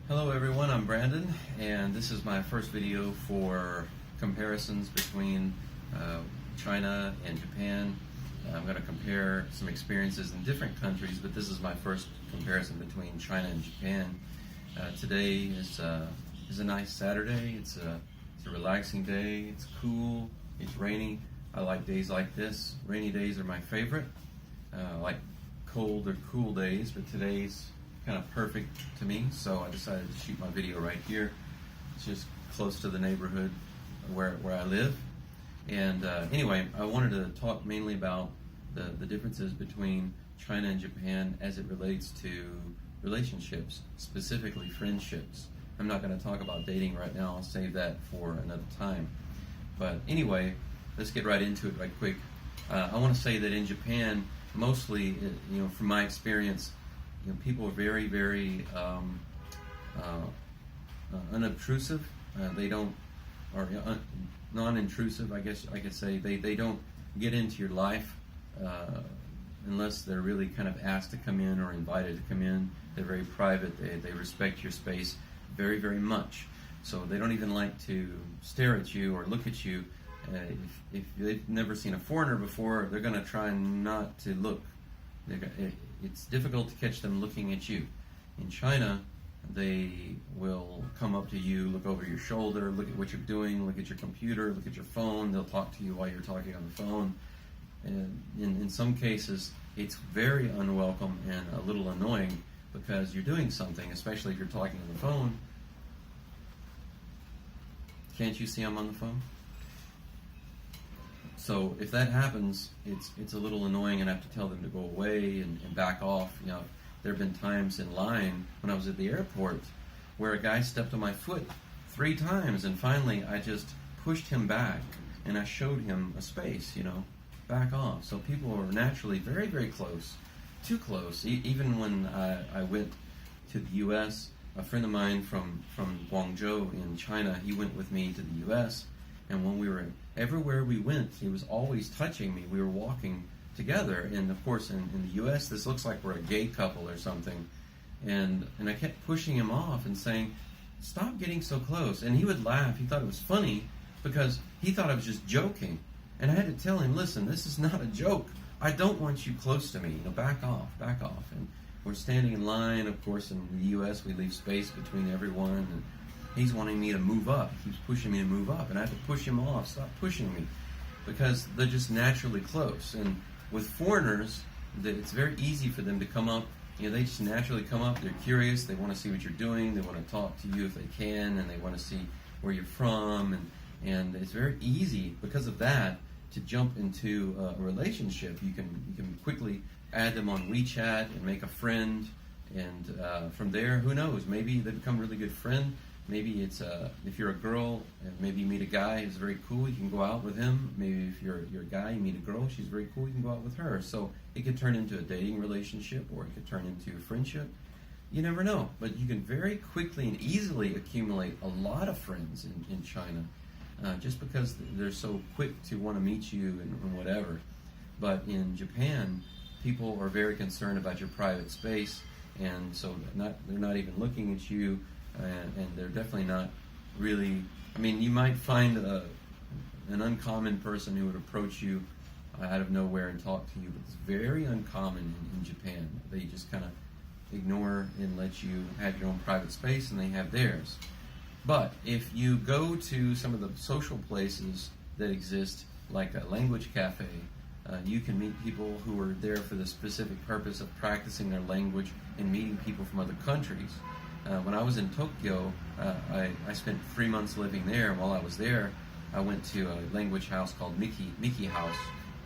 Hello everyone, I'm Brandon, and this is my first video for comparisons between China and Japan. I'm going to compare some experiences in different countries, but this is my first comparison between China and Japan. Today is a nice Saturday. It's a relaxing day. It's cool. It's rainy. I like days like this. Rainy days are my favorite. I like cold or cool days, but today's kind of perfect to me, so I decided to shoot my video right here. It's just close to the neighborhood where I live. And anyway, I wanted to talk mainly about the differences between China and Japan as it relates to relationships, specifically friendships. I'm not going to talk about dating right now. I'll save that for another time. But anyway, let's get right into it right quick. I want to say that in Japan, mostly, from my experience, people are very, very unobtrusive. They don't, or non-intrusive, I guess I could say. They don't get into your life unless they're really kind of asked to come in or invited to come in. They're very private. They respect your space very, very much. So they don't even like to stare at you or look at you. If they've never seen a foreigner before, they're going to try not to look. It's difficult to catch them looking at you. In China, they will come up to you, look over your shoulder, look at what you're doing, look at your computer, look at your phone. They'll talk to you while you're talking on the phone. And in some cases, it's very unwelcome and a little annoying because you're doing something, especially if you're talking on the phone. Can't you see I'm on the phone? So if that happens, it's a little annoying, and I have to tell them to go away and back off. There have been times in line when I was at the airport where a guy stepped on my foot 3 times, and finally I just pushed him back and I showed him a space, back off. So people are naturally very, very close, too close. Even when I went to the U.S., a friend of mine from Guangzhou in China, he went with me to the U.S., and when we were everywhere we went, he was always touching me. We were walking together, and of course in the U.S. this looks like we're a gay couple or something, and I kept pushing him off and saying, "Stop getting so close." And he would laugh. He thought it was funny because he thought I was just joking, and I had to tell him, "Listen, this is not a joke. I don't want you close to me. Back off, back off." And we're standing in line. Of course, in the U.S. we leave space between everyone, and he's wanting me to move up. He keeps pushing me to move up, and I have to push him off. Stop pushing me, because they're just naturally close. And with foreigners, it's very easy for them to come up. They just naturally come up. They're curious. They want to see what you're doing. They want to talk to you if they can, and they want to see where you're from. And it's very easy because of that to jump into a relationship. You can quickly add them on WeChat and make a friend, and from there, who knows? Maybe they become a really good friend. Maybe it's if you're a girl, maybe you meet a guy who's very cool, you can go out with him. Maybe if you're a guy, you meet a girl, she's very cool, you can go out with her. So it could turn into a dating relationship, or it could turn into a friendship. You never know. But you can very quickly and easily accumulate a lot of friends in China, just because they're so quick to want to meet you and whatever. But in Japan, people are very concerned about your private space, and so they're not even looking at you. And they're definitely not really. You might find an uncommon person who would approach you out of nowhere and talk to you, but it's very uncommon in Japan. They just kind of ignore and let you have your own private space, and they have theirs. But if you go to some of the social places that exist, like a language cafe, you can meet people who are there for the specific purpose of practicing their language and meeting people from other countries. When I was in Tokyo, I spent 3 months living there. While I was there, I went to a language house called Miki House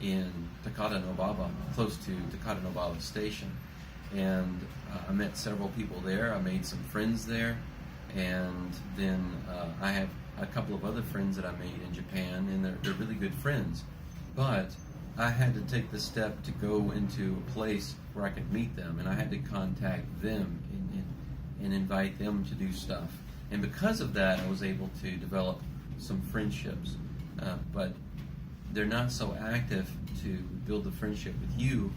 in Takata Nobaba, close to Takata Nobaba Station. And I met several people there. I made some friends there. And then I have a couple of other friends that I made in Japan, and they're really good friends. But I had to take the step to go into a place where I could meet them, and I had to contact them and invite them to do stuff. And because of that, I was able to develop some friendships. But they're not so active to build a friendship with you.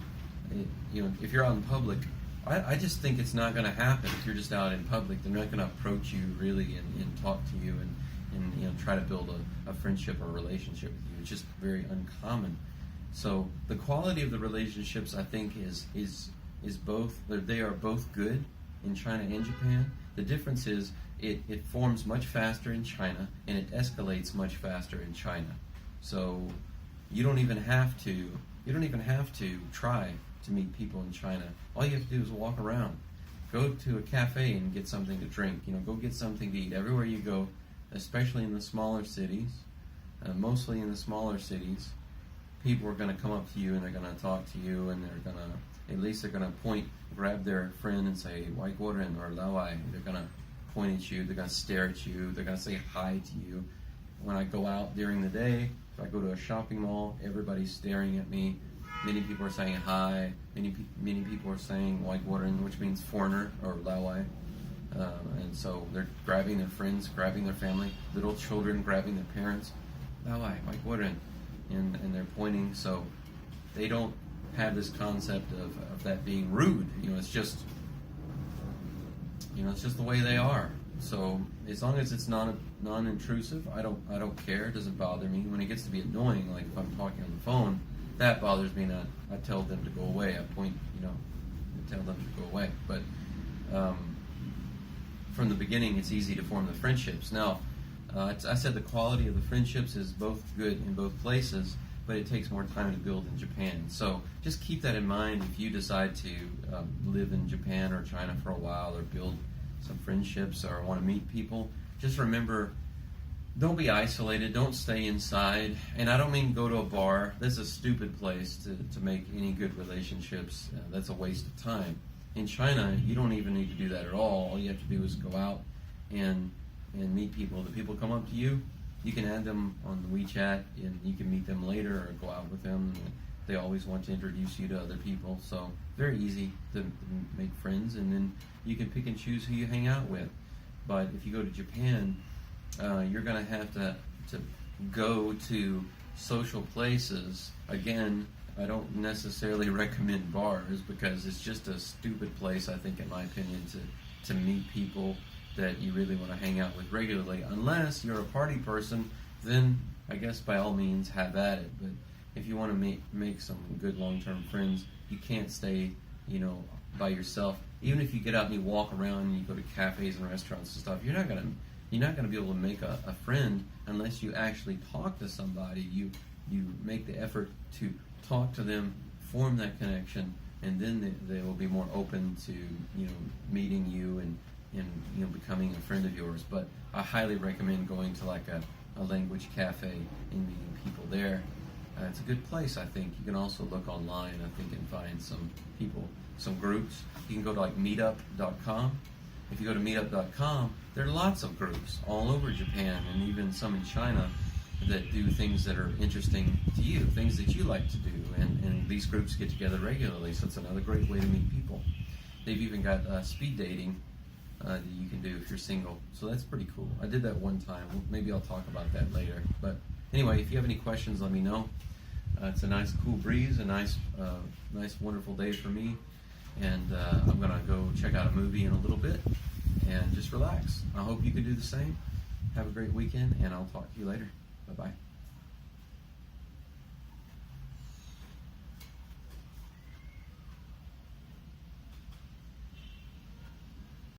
If you're out in public, I just think it's not going to happen if you're just out in public. They're not going to approach you really and talk to you and try to build a friendship or a relationship with you. It's just very uncommon. So the quality of the relationships, I think, is both. They are both good in China and Japan. The difference is it forms much faster in China and it escalates much faster in China. So you don't even have to try to meet people in China. All you have to do is walk around. Go to a cafe and get something to drink. Go get something to eat. Everywhere you go, especially in the smaller cities, mostly in the smaller cities, people are going to come up to you and they're going to talk to you, and they're going to, at least they're going to grab their friend and say, Wai Guoren or Lawai. They're going to point at you, they're going to stare at you, they're going to say hi to you. When I go out during the day, if I go to a shopping mall, everybody's staring at me. Many people are saying hi. Many people are saying Wai Guoren, which means foreigner, or Lawai. And so they're grabbing their friends, grabbing their family, little children grabbing their parents. Lawai, Wai Guoren. And they're pointing, so they don't have this concept of that being rude. It's just the way they are. So as long as it's non-intrusive, I don't care. It doesn't bother me. When it gets to be annoying, like if I'm talking on the phone, that bothers me. Not I tell them to go away. I point, tell them to go away. But from the beginning, it's easy to form the friendships. Now, I said the quality of the friendships is both good in both places, but it takes more time to build in Japan. So just keep that in mind if you decide to live in Japan or China for a while, or build some friendships, or want to meet people. Just remember, don't be isolated. Don't stay inside. And I don't mean go to a bar. That's a stupid place to make any good relationships. That's a waste of time. In China, you don't even need to do that at all. All you have to do is go out and meet people. The people come up to you, you can add them on WeChat, and you can meet them later or go out with them. They always want to introduce you to other people. So very easy to make friends, and then you can pick and choose who you hang out with. But if you go to Japan, you're going to have to go to social places. Again, I don't necessarily recommend bars, because it's just a stupid place, I think, in my opinion, to meet people that you really want to hang out with regularly. Unless you're a party person, then I guess by all means have at it. But if you want to make some good long-term friends, you can't stay, by yourself. Even if you get out and you walk around and you go to cafes and restaurants and stuff, you're not gonna be able to make a friend unless you actually talk to somebody. You make the effort to talk to them, form that connection, and then they will be more open to meeting you and becoming a friend of yours. But I highly recommend going to like a language cafe and meeting people there. It's a good place, I think. You can also look online, I think, and find some people, some groups. You can go to like meetup.com. If you go to meetup.com, there are lots of groups all over Japan, and even some in China, that do things that are interesting to you, things that you like to do, and these groups get together regularly, so it's another great way to meet people. They've even got speed dating that you can do if you're single, so that's pretty cool. I did that one time. Maybe I'll talk about that later. But anyway, if you have any questions, let me know. It's a nice cool breeze, a nice wonderful day for me, and I'm gonna go check out a movie in a little bit and just relax. I hope you can do the same. Have a great weekend, and I'll talk to you later. Bye-bye.